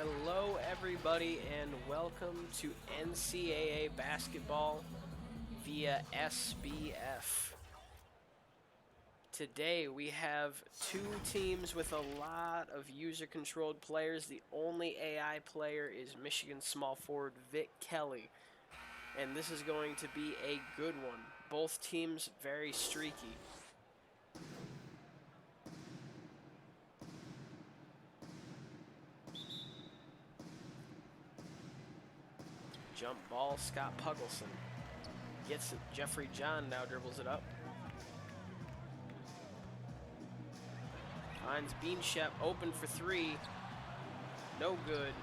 Hello, everybody, and welcome to NCAA basketball via SBF. Today we have two teams with a lot of user-controlled players. The only AI player is Michigan small forward Vic Kelly, and this is going to be a good one. Both teams very streaky. Jump ball, Scott Puggleson. Gets it. Jeffrey John now dribbles it up. Finds Beanshep open for three. No good.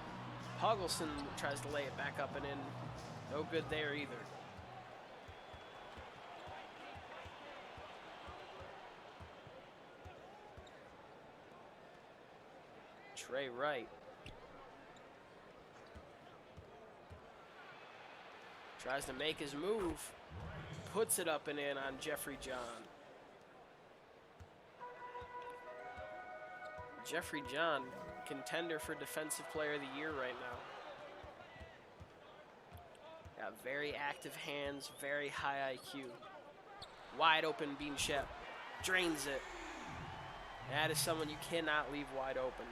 Puggleson tries to lay it back up and in. No good there either. Trey Wright. Tries to make his move. Puts it up and in on Jeffrey John. Jeffrey John, contender for Defensive Player of the Year right now. Got very active hands, very high IQ. Wide open Beanshep. Drains it. That is someone you cannot leave wide open.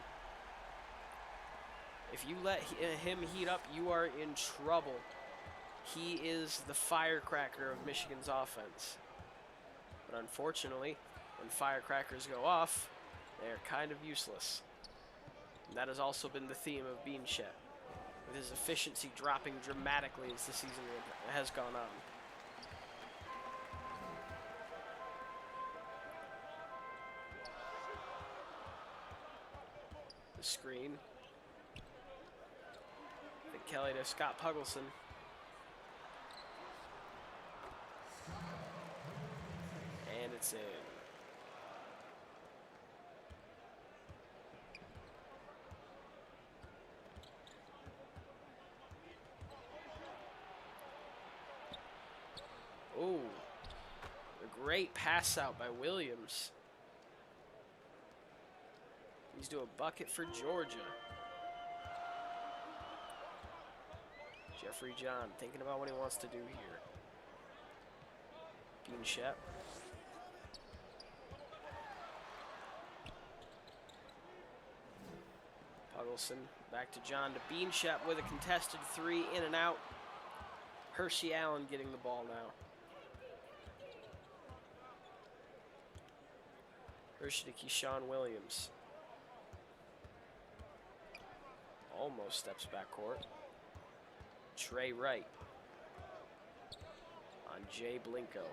If you let him heat up, you are in trouble. He is the firecracker of Michigan's offense. But unfortunately, when firecrackers go off, they are kind of useless. And that has also been the theme of Beanshep, with his efficiency dropping dramatically as the season has gone on. The screen. Vic Kelly to Scott Puggleson. And it's in. Ooh, a great pass out by Williams. He's doing a bucket for Georgia. Jeffrey John thinking about what he wants to do here. Beanshep. Puggleson back to John to Beanshep with a contested three, in and out. Hershey Allen getting the ball now. Hershey to Keyshawn Williams. Almost steps backcourt. Trey Wright on Jay Blinko.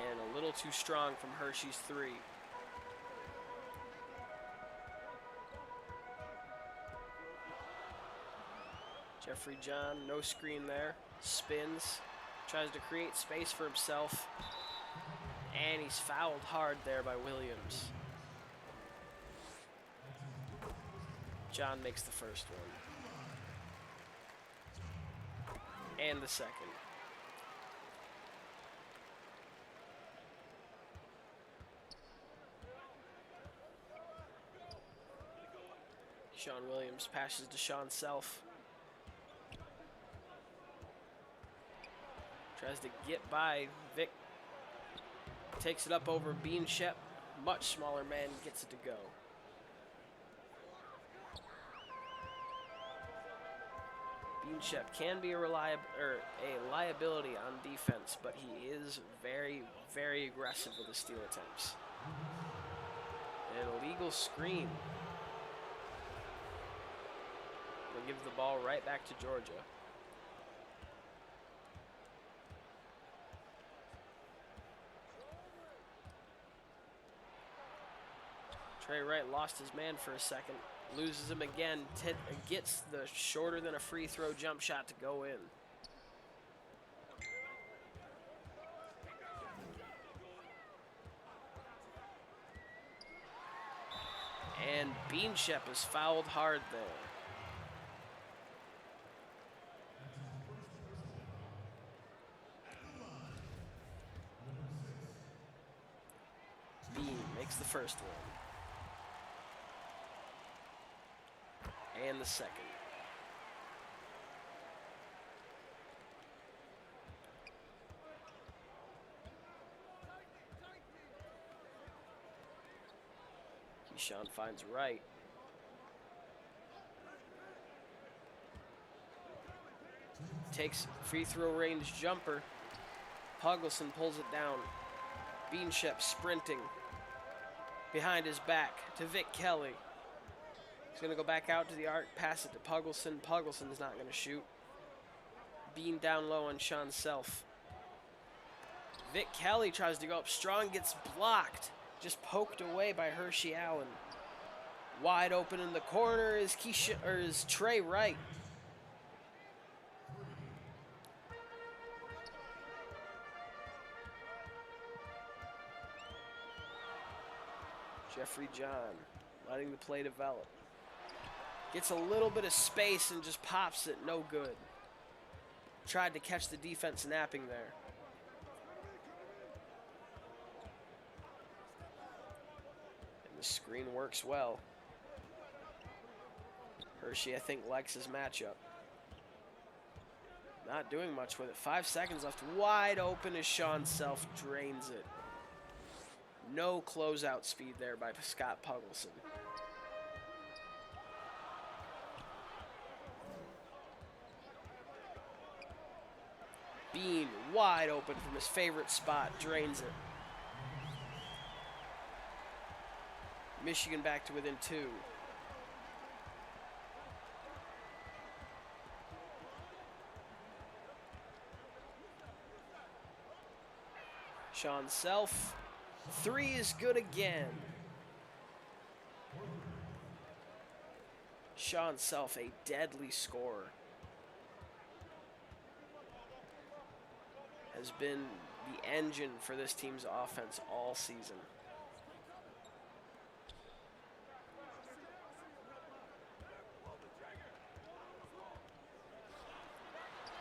And a little too strong from Hershey's three. Jeffrey John, no screen there. Spins, tries to create space for himself. And he's fouled hard there by Williams. John makes the first one. And the second. Sean Williams passes to Sean Self. Tries to get by Vic. Takes it up over Beanshep. Much smaller man gets it to go. Beanshep can be a liability on defense, but he is very, very aggressive with his steal attempts. An illegal screen. We'll give the ball right back to Georgia. Trey Wright lost his man for a second. Loses him again. Gets the shorter than a free throw jump shot to go in. And Beanshep is fouled hard there. Bean makes the first one. and the second. Keyshawn finds right. Takes free throw range jumper. Pugleson pulls it down. Beanshep sprinting. Behind his back to Vic Kelly. He's going to go back out to the arc, pass it to Pugleson. Pugleson's not going to shoot. Bean down low on Sean Self. Vic Kelly tries to go up strong, gets blocked. Just poked away by Hershey Allen. Wide open in the corner is Trey Wright. Jeffrey John letting the play develop. Gets a little bit of space and just pops it, no good. Tried to catch the defense napping there. And the screen works well. Hershey, I think, likes his matchup. Not doing much with it. 5 seconds left. Wide open as Sean Self drains it. No closeout speed there by Scott Pugleson. Bean wide open from his favorite spot, drains it. Michigan back to within 2. Sean Self, 3 is good again. Sean Self, a deadly scorer. Has been the engine for this team's offense all season.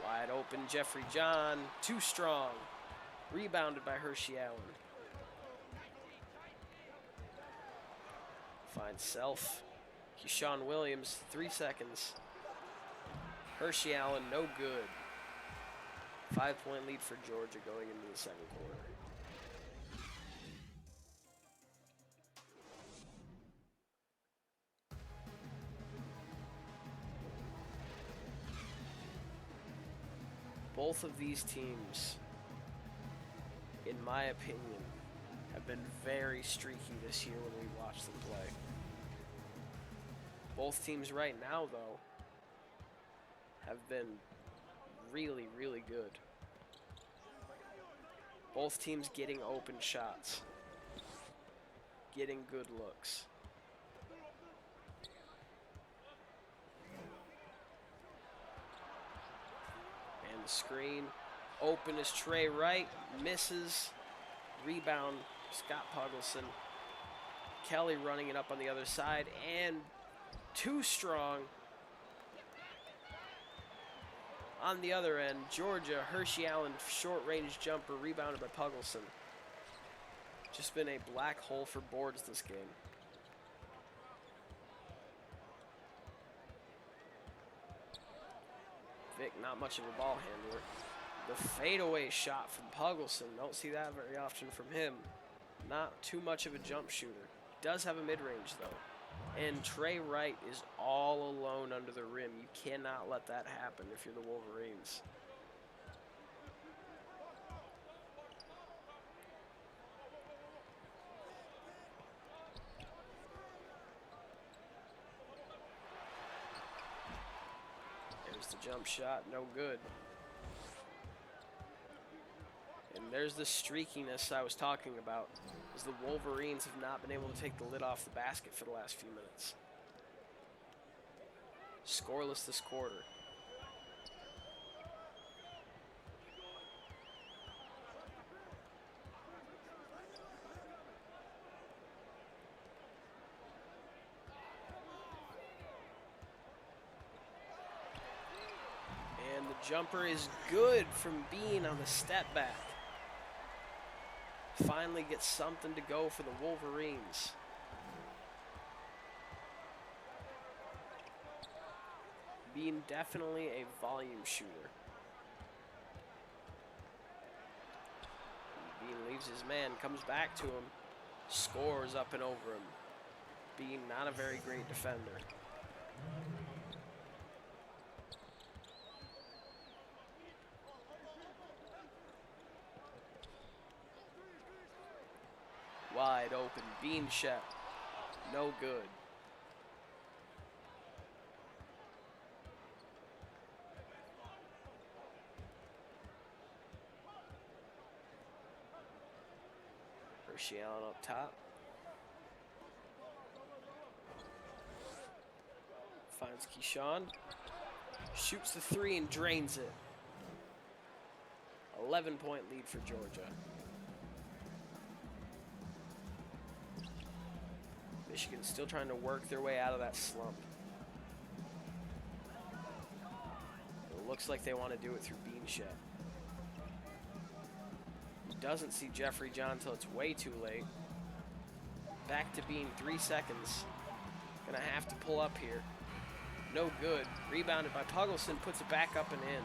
Wide open Jeffrey John, too strong. Rebounded by Hershey Allen. Finds Self. Keyshawn Williams, 3 seconds. Hershey Allen, no good. 5-point lead for Georgia going into the second quarter. Both of these teams, in my opinion, have been very streaky this year when we watch them play. Both teams right now, though, have been really, really good. Both teams getting open shots, getting good looks. And the screen, open is Trey Wright, misses, rebound, Scott Pugleson. Kelly running it up on the other side, and too strong. On the other end, Georgia, Hershey Allen, short-range jumper, rebounded by Pugleson. Just been a black hole for boards this game. Vic, not much of a ball handler. The fadeaway shot from Pugleson, don't see that very often from him. Not too much of a jump shooter. Does have a mid-range, though. And Trey Wright is all alone under the rim. You cannot let that happen if you're the Wolverines. There's the jump shot, no good. And there's the streakiness I was talking about, as the Wolverines have not been able to take the lid off the basket for the last few minutes. Scoreless this quarter. And the jumper is good from Bean on the step back. Finally gets something to go for the Wolverines. Being definitely a volume shooter. Bean leaves his man, comes back to him, scores up and over him. Bean not a very great defender. Wide open, Bean Shep, no good. Hershey Allen up top. Finds Keyshawn. Shoots the three and drains it. 11-point lead for Georgia. Michigan still trying to work their way out of that slump. It looks like they want to do it through Bean Shep. Doesn't see Jeffrey John till it's way too late. Back to Bean, 3 seconds. Gonna have to pull up here. No good. Rebounded by Puggleson, puts it back up and in.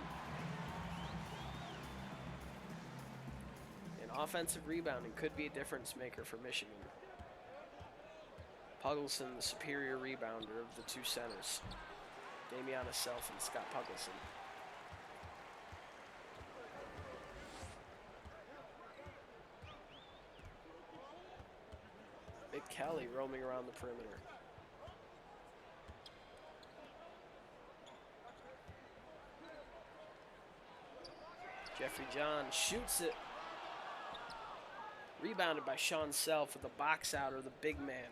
And offensive rebounding could be a difference maker for Michigan. Puggleson, the superior rebounder of the two centers. Damiana Self and Scott Puggleson. Big Kelly roaming around the perimeter. Jeffrey John shoots it. Rebounded by Sean Self with the box out, or the big man.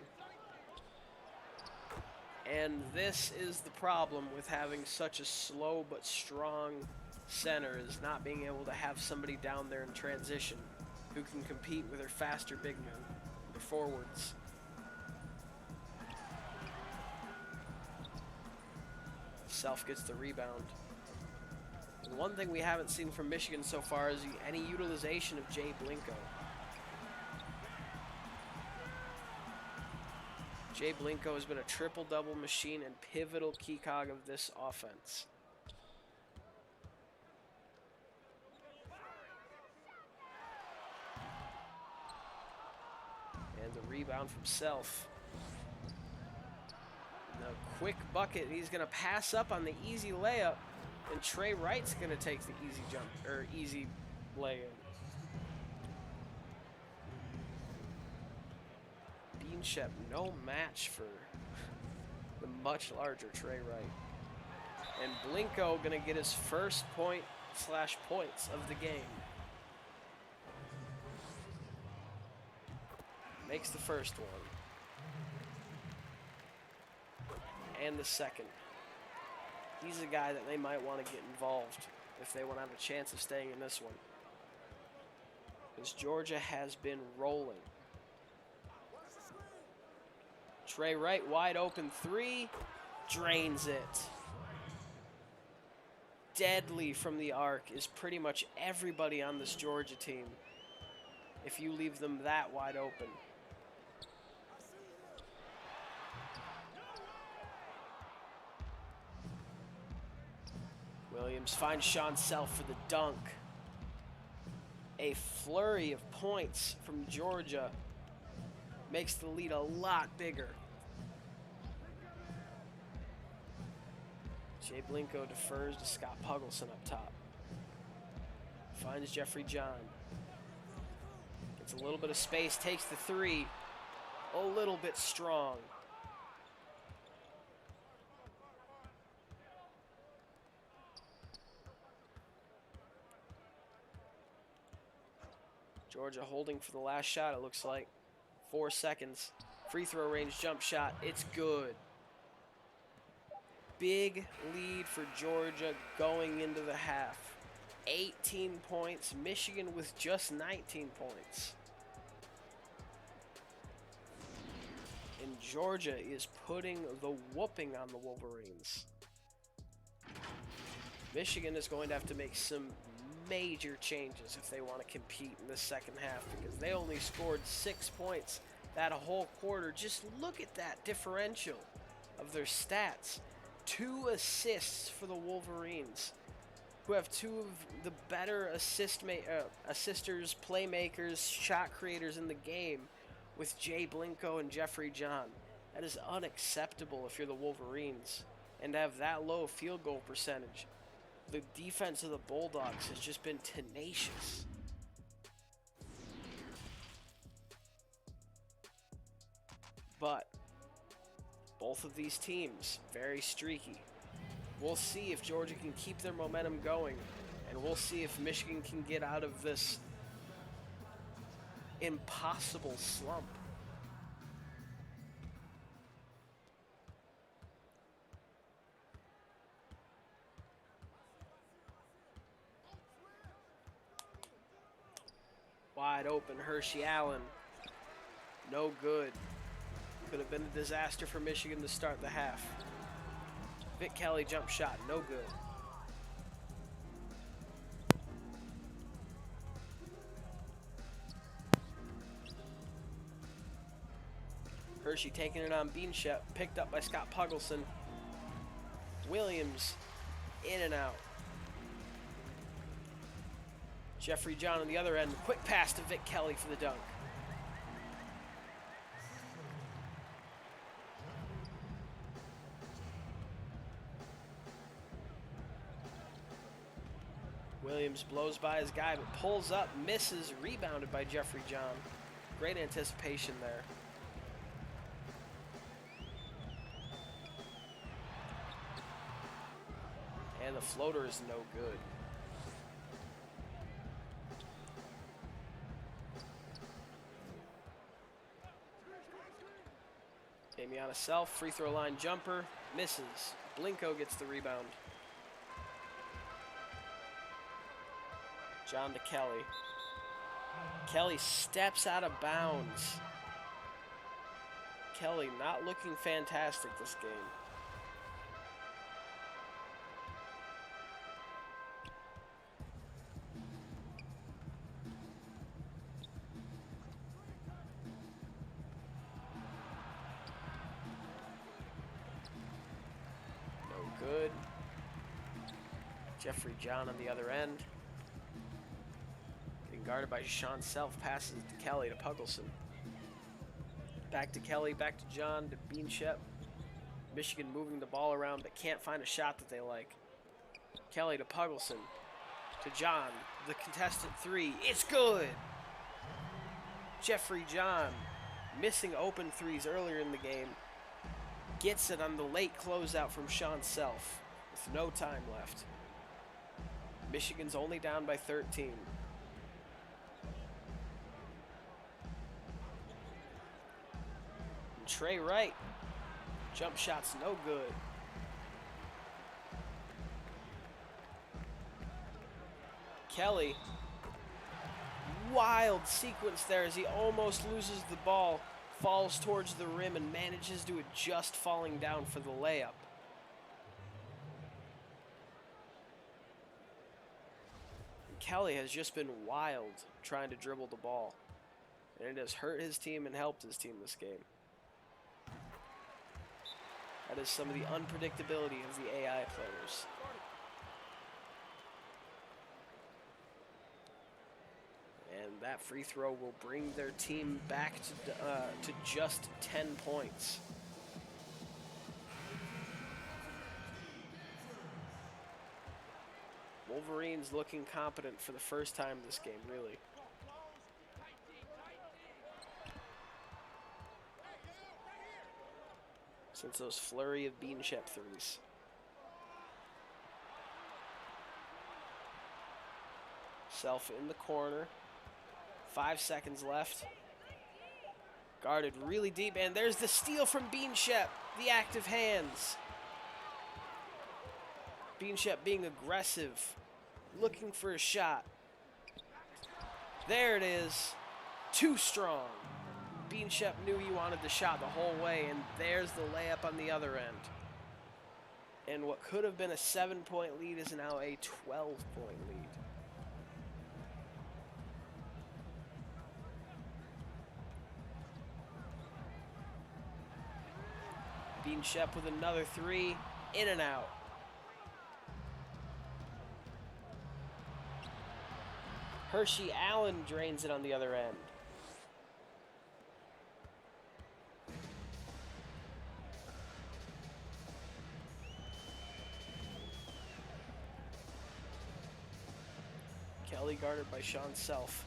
And this is the problem with having such a slow but strong center, is not being able to have somebody down there in transition who can compete with their faster big men, their forwards. Self gets the rebound. And one thing we haven't seen from Michigan so far is any utilization of Jay Blinko. Jay Blinko has been a triple-double machine and pivotal key cog of this offense. And the rebound from Self. Now, quick bucket. He's going to pass up on the easy layup, and Trey Wright's going to take the easy jump, or easy lay-in. Bean Shep, no match for the much larger Trey Wright. And Blinko going to get his first point/points of the game. Makes the first one. And the second. He's a guy that they might want to get involved if they want to have a chance of staying in this one. Because Georgia has been rolling. Trey Wright, wide open three, drains it. Deadly from the arc is pretty much everybody on this Georgia team if you leave them that wide open. Williams finds Sean Self for the dunk. A flurry of points from Georgia makes the lead a lot bigger. Jay Blinko defers to Scott Puggleson up top. Finds Jeffrey John. Gets a little bit of space, takes the three. A little bit strong. Georgia holding for the last shot, it looks like. 4 seconds. Free throw range jump shot. It's good. Big lead for Georgia going into the half. 18 points. Michigan with just 19 points. And Georgia is putting the whooping on the Wolverines. Michigan is going to have to make some major changes if they want to compete in the second half, because they only scored 6 points that whole quarter. Just look at that differential of their stats. 2 assists for the Wolverines, who have 2 of the better assisters, playmakers, shot creators in the game with Jay Blinko and Jeffrey John. That is unacceptable if you're the Wolverines. And to have that low field goal percentage. The defense of the Bulldogs has just been tenacious. But both of these teams, very streaky. We'll see if Georgia can keep their momentum going, and we'll see if Michigan can get out of this impossible slump. Wide open, Hershey Allen. No good. Could have been a disaster for Michigan to start the half. Vic Kelly jump shot, no good. Hershey taking it on Beanshep, picked up by Scott Puggleson. Williams, in and out. Jeffrey John on the other end, quick pass to Vic Kelly for the dunk. Williams blows by his guy, but pulls up, misses, rebounded by Jeffrey John. Great anticipation there. And the floater is no good. Damiana Self, free throw line jumper, misses. Blinko gets the rebound. John to Kelly. Kelly steps out of bounds. Kelly not looking fantastic this game. No good. Jeffrey John on the other end. Guarded by Sean Self, passes to Kelly to Puggleson. Back to Kelly, back to John, to Beanshep. Michigan moving the ball around but can't find a shot that they like. Kelly to Puggleson. To John, the contested 3. It's good! Jeffrey John, missing open 3s earlier in the game, gets it on the late closeout from Sean Self with no time left. Michigan's only down by 13. Trey Wright, jump shot's no good. Kelly, wild sequence there as he almost loses the ball, falls towards the rim and manages to adjust falling down for the layup. Kelly has just been wild trying to dribble the ball, and it has hurt his team and helped his team this game. That is some of the unpredictability of the AI players. And that free throw will bring their team back to just 10 points. Wolverines looking competent for the first time this game, really. Since those flurry of Beanshep 3s. Self in the corner. 5 seconds left. Guarded really deep, and there's the steal from Beanshep. The active hands. Beanshep being aggressive. Looking for a shot. There it is. Too strong. Beanshep knew he wanted the shot the whole way, and there's the layup on the other end. And what could have been a 7-point lead is now a 12-point lead. Beanshep with another 3. In and out. Hershey Allen drains it on the other end. Kelly guarded by Sean Self.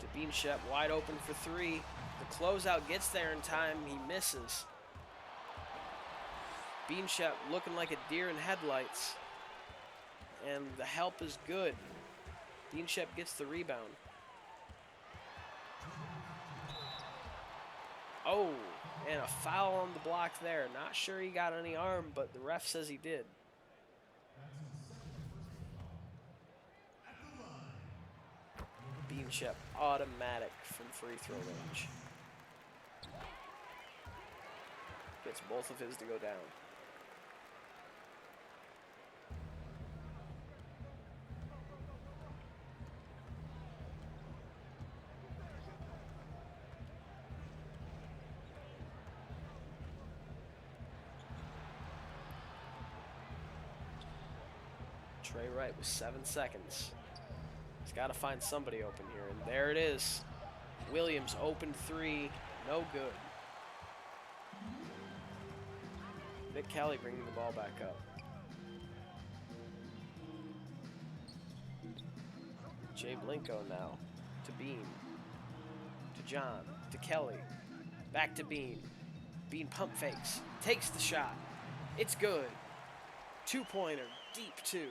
To Beanshep, wide open for three. The closeout gets there in time. He misses. Beanshep looking like a deer in headlights. And the help is good. Beanshep gets the rebound. Oh, and a foul on the block there. Not sure he got any arm, but the ref says he did. Beanshep automatic from free throw range. Gets both of his to go down. Trey Wright with 7 seconds. He's got to find somebody open here, and there it is. Williams open three, no good. Vic Kelly bringing the ball back up. Jay Blinko now to Bean, to John, to Kelly, back to Bean. Bean pump fakes, takes the shot. It's good. 2-pointer, deep two.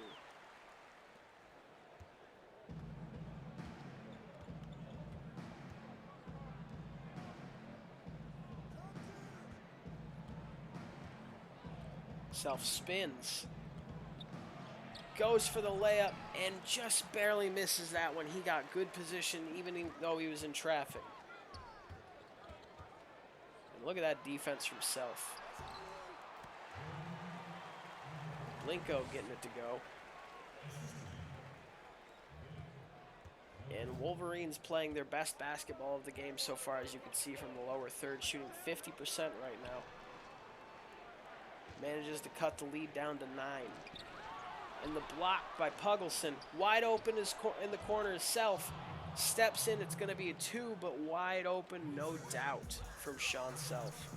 Self spins, goes for the layup, and just barely misses that one. He got good position even though he was in traffic. And look at that defense from Self. Blinko getting it to go. And Wolverines playing their best basketball of the game so far, as you can see from the lower third, shooting 50% right now. Manages to cut the lead down to 9. And the block by Puggleson. Wide open in the corner is Self. Steps in, it's going to be a 2, but wide open, no doubt, from Sean Self.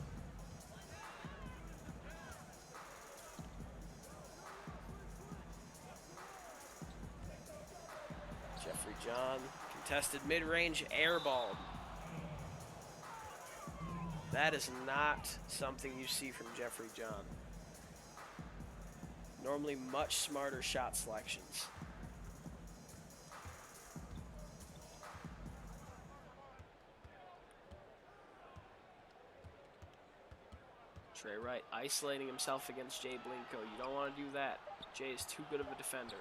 Jeffrey John, contested mid-range airball. That is not something you see from Jeffrey John. Normally much smarter shot selections. Trey Wright isolating himself against Jay Blinko. You don't want to do that. Jay is too good of a defender.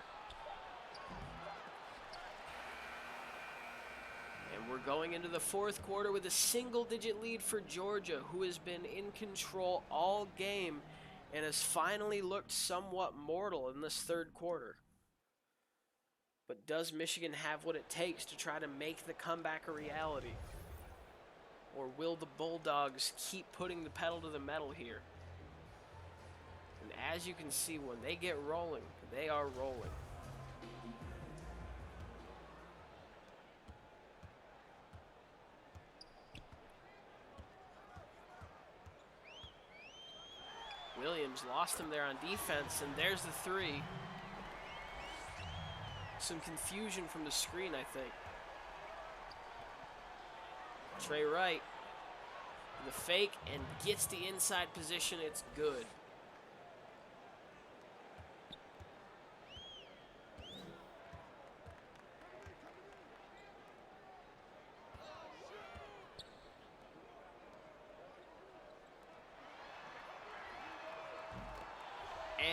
And we're going into the fourth quarter with a single-digit lead for Georgia, who has been in control all game and has finally looked somewhat mortal in this third quarter. But does Michigan have what it takes to try to make the comeback a reality? Or will the Bulldogs keep putting the pedal to the metal here? And as you can see, when they get rolling, they are rolling. Williams lost him there on defense, and there's the 3. Some confusion from the screen, I think. Trey Wright, the fake, and gets the inside position. It's good.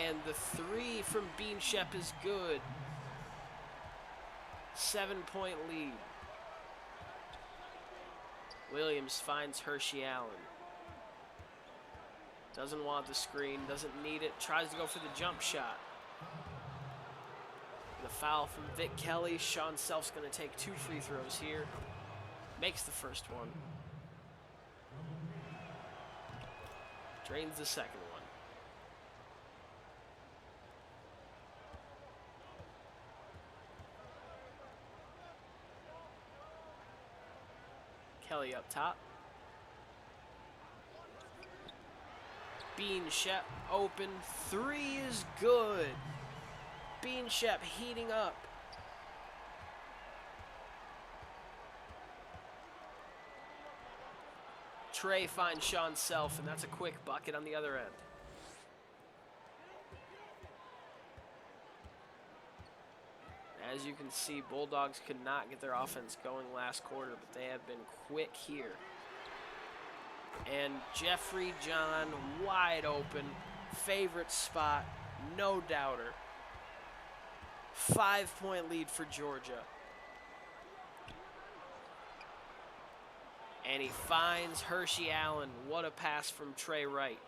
And the 3 from Beanshep is good. 7-point lead. Williams finds Hershey Allen. Doesn't want the screen, doesn't need it. Tries to go for the jump shot. The foul from Vic Kelly. Sean Self's going to take 2 free throws here. Makes the first one. Drains the second one. Kelly up top. Bean Shep open. 3 is good. Bean Shep heating up. Trey finds Sean Self, and that's a quick bucket on the other end. As you can see, Bulldogs could not get their offense going last quarter, but they have been quick here. And Jeffrey John wide open, favorite spot, no doubter. 5-point lead for Georgia. And he finds Hershey Allen. What a pass from Trey Wright.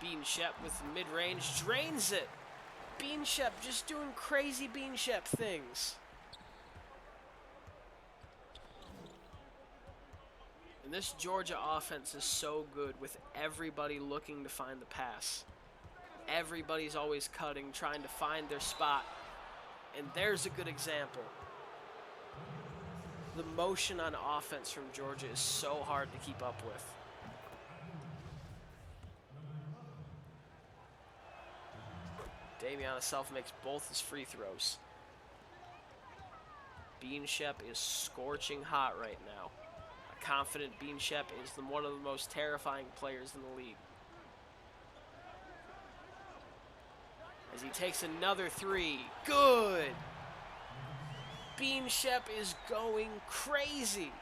Bean Shep with the mid-range, drains it. Bean Shep just doing crazy Bean Shep things. And this Georgia offense is so good with everybody looking to find the pass. Everybody's always cutting, trying to find their spot. And there's a good example. The motion on offense from Georgia is so hard to keep up with. Damiana Self makes both his free throws. Bean Shep is scorching hot right now. A confident Bean Shep is one of the most terrifying players in the league. As he takes another 3. Good! Bean Shep is going crazy.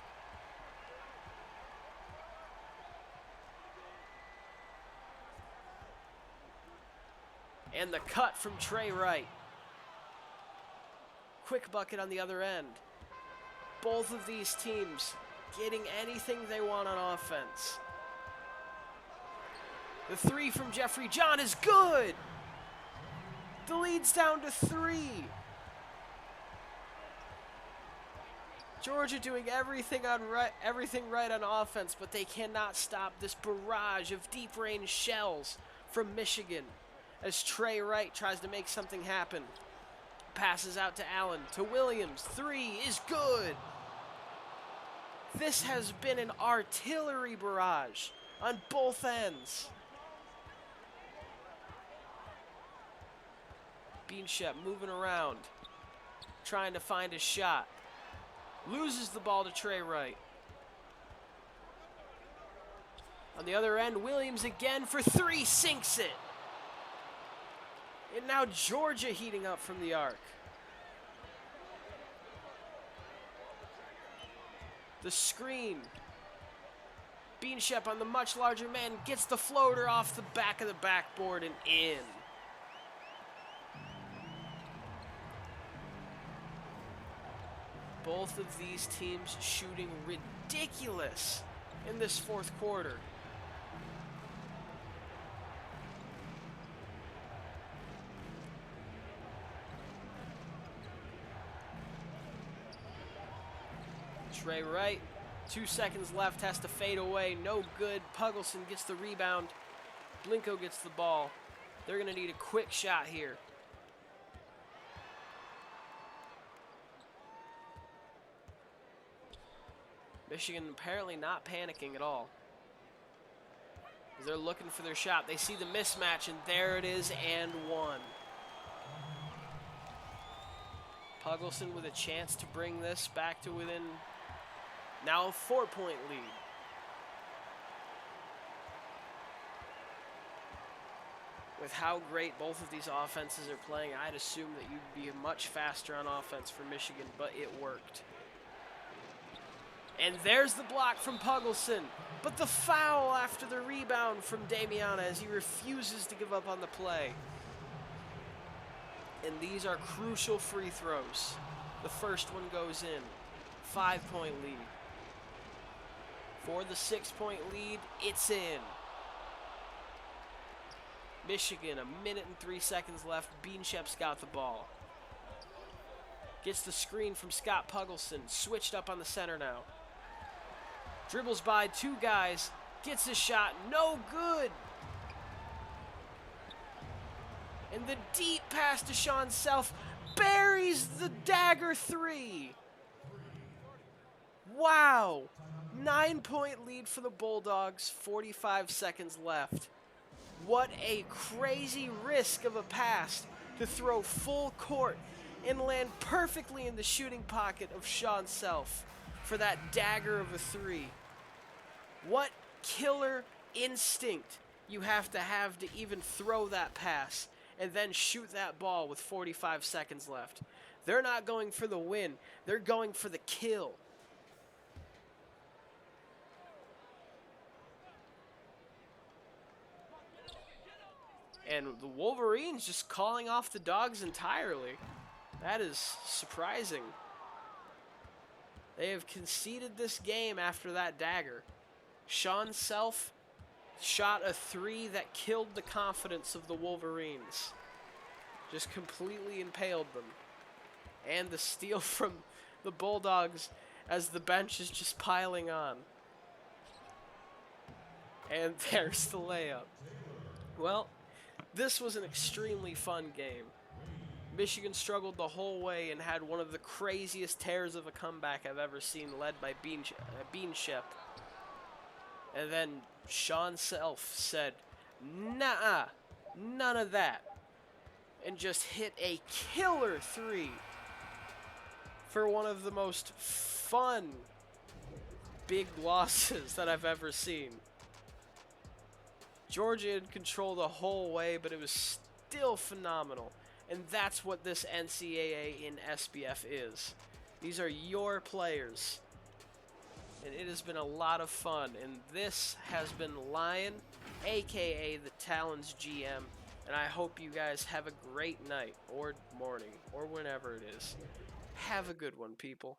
And the cut from Trey Wright. Quick bucket on the other end. Both of these teams getting anything they want on offense. The 3 from Jeffrey John is good. The lead's down to 3. Georgia doing everything right on offense, but they cannot stop this barrage of deep range shells from Michigan. As Trey Wright tries to make something happen. Passes out to Allen, to Williams. 3 is good. This has been an artillery barrage on both ends. Bean Shep moving around, trying to find a shot. Loses the ball to Trey Wright. On the other end, Williams again for 3, sinks it. And now Georgia heating up from the arc. The screen. Bean Shep on the much larger man gets the floater off the back of the backboard and in. Both of these teams shooting ridiculous in this fourth quarter. Trey Wright, 2 seconds left, has to fade away. No good. Puggleson gets the rebound. Blinko gets the ball. They're going to need a quick shot here. Michigan apparently not panicking at all. As they're looking for their shot. They see the mismatch, and there it is, and 1. Puggleson with a chance to bring this back to within now a 4-point lead. With how great both of these offenses are playing, I'd assume that you'd be much faster on offense for Michigan, but it worked. And there's the block from Puggleson, but the foul after the rebound from Damiana as he refuses to give up on the play. And these are crucial free throws. The first one goes in. 5-point lead. For the 6-point lead, it's in. Michigan, 1 minute and 3 seconds left. Bean Shep's got the ball. Gets the screen from Scott Puggleson. Switched up on the center now. Dribbles by 2 guys. Gets a shot. No good. And the deep pass to Sean Self buries the dagger 3. Wow. 9-point lead for the Bulldogs, 45 seconds left. What a crazy risk of a pass to throw full court and land perfectly in the shooting pocket of Sean Self for that dagger of a 3. What killer instinct you have to even throw that pass and then shoot that ball with 45 seconds left. They're not going for the win. They're going for the kill. And the Wolverines just calling off the Dogs entirely. That is surprising. They have conceded this game after that dagger. Sean Self shot a 3 that killed the confidence of the Wolverines. Just completely impaled them. And the steal from the Bulldogs as the bench is just piling on. And there's the layup. Well, this was an extremely fun game. Michigan struggled the whole way and had one of the craziest tears of a comeback I've ever seen, led by Beanshep. And then Sean Self said, "Nah, none of that," and just hit a killer 3 for one of the most fun big losses that I've ever seen. Georgia in control the whole way, but it was still phenomenal. And that's what this NCAA in SBF is. These are your players. And it has been a lot of fun. And this has been Lion, a.k.a. the Talons GM. And I hope you guys have a great night, or morning, or whenever it is. Have a good one, people.